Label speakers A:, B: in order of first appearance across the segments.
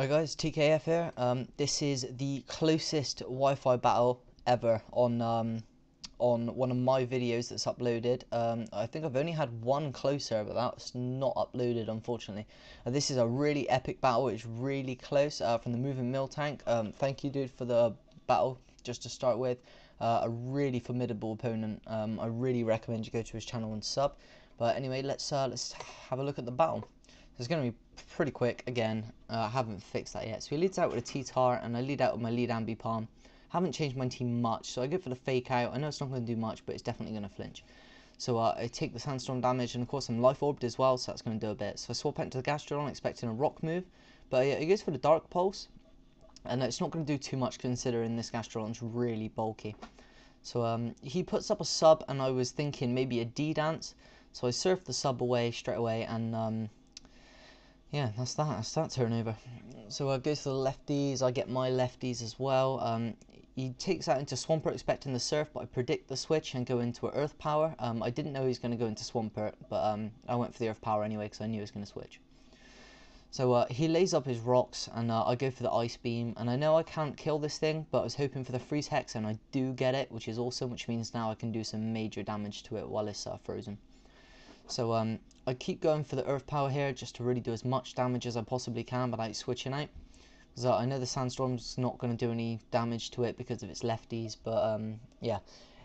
A: Hi guys, TKF here. This is the closest Wi-Fi battle ever on one of my videos that's uploaded. I think I've only had one closer, but that's not uploaded unfortunately. This is a really epic battle. It's really close from the TheMoovinMiltank. Thank you, dude, for the battle. Just to start with, a really formidable opponent. I really recommend you go to his channel and sub. But anyway, let's have a look at the battle. It's going to be pretty quick again. I haven't fixed that yet. So he leads out with a T-Tar and I lead out with my lead ambi palm. Haven't changed my team much, so I go for the fake out. I know it's not going to do much, but it's definitely going to flinch. So I take the sandstorm damage, and of course I'm life orbed as well, so that's going to do a bit. So I swap out into the Gastrodon expecting a rock move, but he goes for the dark pulse, and it's not going to do too much considering this Gastrodon's really bulky. So he puts up a sub, and I was thinking maybe a D dance, so I surf the sub away straight away, and yeah, that's that turnover. So I go to the lefties, I get my lefties as well. He takes out into Swampert expecting the surf, but I predict the switch and go into an earth power. I didn't know he was going to go into Swampert, but I went for the earth power anyway because I knew he was going to switch. So he lays up his rocks, and I go for the ice beam, and I know I can't kill this thing, but I was hoping for the freeze hex, and I do get it, which is awesome, which means now I can do some major damage to it while it's frozen. So I keep going for the earth power here just to really do as much damage as I possibly can without switching out. So I know the sandstorm's not going to do any damage to it because of its lefties, but yeah.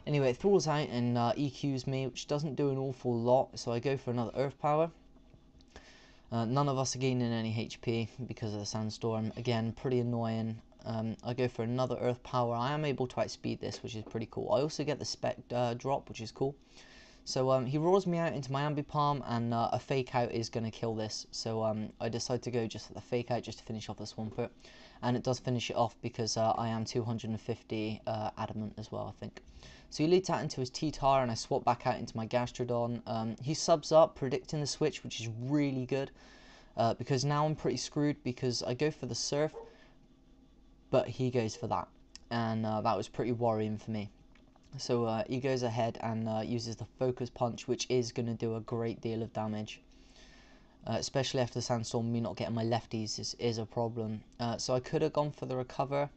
A: Anyway, it thaws out and EQs me, which doesn't do an awful lot, so I go for another earth power. None of us are gaining any HP because of the sandstorm. Again, pretty annoying. I go for another earth power. I am able to outspeed this, which is pretty cool. I also get the spec drop, which is cool. So he roars me out into my ambi palm, and a fake out is going to kill this. So I decide to go just at the fake out just to finish off the Swampert, and it does finish it off because I am 250 adamant as well, I think. So he leads out into his T-Tar, and I swap back out into my Gastrodon. He subs up, predicting the switch, which is really good because now I'm pretty screwed because I go for the surf, but he goes for that, and that was pretty worrying for me. So he goes ahead and uses the focus punch, which is going to do a great deal of damage. Especially after the sandstorm, me not getting my lefties is a problem. So I could have gone for the recover,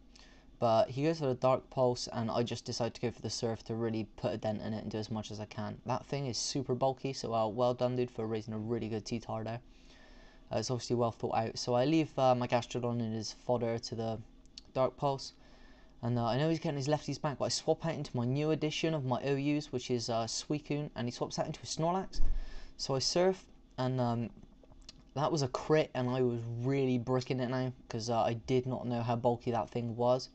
A: but he goes for the dark pulse, and I just decide to go for the surf to really put a dent in it and do as much as I can. That thing is super bulky, so well done, dude, for raising a really good T-Tar there. It's obviously well thought out. So I leave my Gastrodon in his fodder to the dark pulse. And I know he's getting his lefties back, but I swap out into my new edition of my OUs, which is Suicune, and he swaps out into a Snorlax. So I surf, and that was a crit, and I was really bricking it now, because I did not know how bulky that thing was.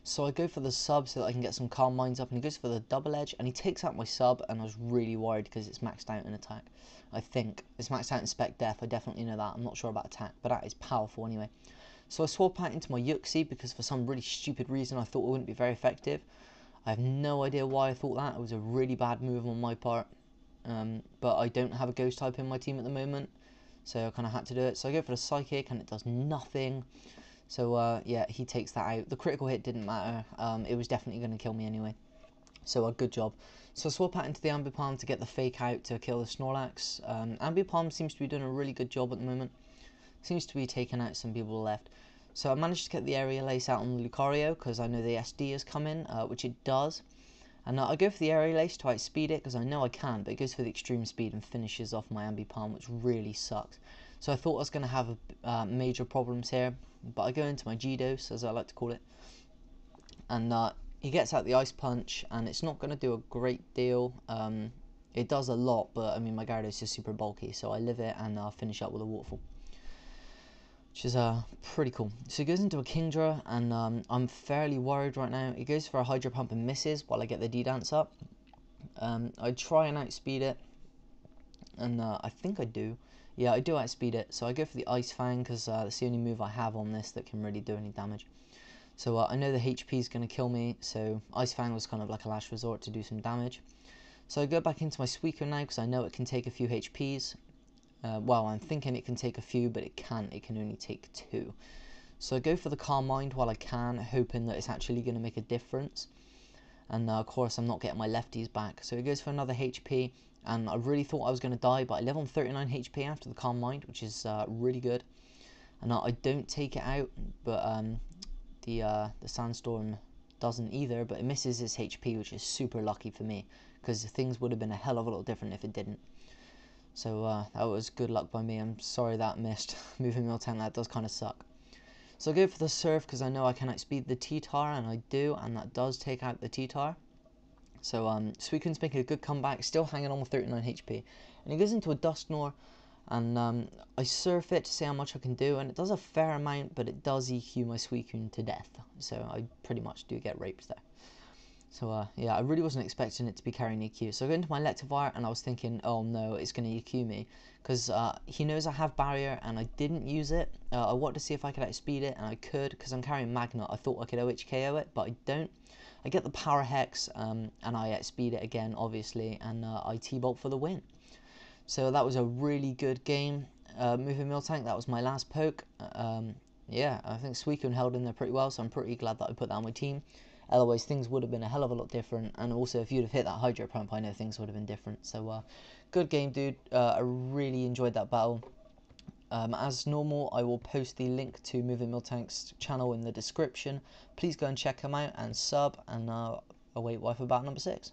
A: So I go for the sub so that I can get some Calm Minds up, and he goes for the double edge, and he takes out my sub, and I was really worried because it's maxed out in attack. I think. It's maxed out in spec death, I definitely know that. I'm not sure about attack, but that is powerful anyway. So I swap out into my Yuxi because for some really stupid reason I thought it wouldn't be very effective. I have no idea why I thought that. It was a really bad move on my part. But I don't have a ghost type in my team at the moment, so I kind of had to do it. So I go for the Psychic, and it does nothing. So yeah, he takes that out. The critical hit didn't matter. It was definitely going to kill me anyway. So good job. So I swap out into the Ambipalm to get the fake out to kill the Snorlax. Ambipalm seems to be doing a really good job at the moment. Seems to be taking out some people left. So I managed to get the Aerial Ace out on the Lucario because I know the SD has come in, which it does. And I go for the Aerial Ace to outspeed it because I know I can, but it goes for the extreme speed and finishes off my Ambipalm, which really sucks. So I thought I was going to have major problems here, but I go into my G-Dose, as I like to call it. And he gets out the Ice Punch, and it's not going to do a great deal. It does a lot, but I mean, my Gyarados is super bulky, so I live it and finish up with a Waterfall, which is pretty cool. So he goes into a Kingdra, and I'm fairly worried right now. He goes for a Hydro Pump and misses while I get the D-Dance up. I try and outspeed it, and I think I do. Yeah, I do outspeed it, so I go for the Ice Fang because that's the only move I have on this that can really do any damage. So I know the HP is going to kill me, so Ice Fang was kind of like a last resort to do some damage. So I go back into my Suicune now because I know it can take a few HPs. Well, I'm thinking it can take a few, but it can't. It can only take 2. So I go for the Calm Mind while I can, hoping that it's actually going to make a difference. And of course, I'm not getting my lefties back. So he goes for another HP, and I really thought I was going to die, but I live on 39 HP after the Calm Mind, which is really good. and I don't take it out, but the Sandstorm doesn't either, but it misses its HP, which is super lucky for me, because things would have been a hell of a lot different if it didn't. So that was good luck by me. I'm sorry that missed. MoovinMiltank, that does kind of suck. So I go for the Surf because I know I can outspeed the T-Tar, and I do, and that does take out the T-Tar. So Suicune's making a good comeback, still hanging on with 39 HP. And he goes into a Dusknoir, and I Surf it to see how much I can do, and it does a fair amount, but it does EQ my Suicune to death. So I pretty much do get raped there. So yeah, I really wasn't expecting it to be carrying EQ. So I go into my Electivire, and I was thinking, oh no, it's going to EQ me, because he knows I have Barrier, and I didn't use it. I wanted to see if I could outspeed it, and I could, because I'm carrying Magnet. I thought I could OHKO it, but I don't. I get the Power Hex, and I outspeed it again, obviously, and I T-Bolt for the win. So that was a really good game. MoovinMiltank, that was my last poke. Yeah, I think Suicune held in there pretty well, so I'm pretty glad that I put that on my team. Otherwise, things would have been a hell of a lot different, and also if you'd have hit that Hydro Pump, I know things would have been different. So, good game, dude. I really enjoyed that battle. As normal, I will post the link to MoovinMiltank's channel in the description. Please go and check him out and sub, and await Wifi battle number 6.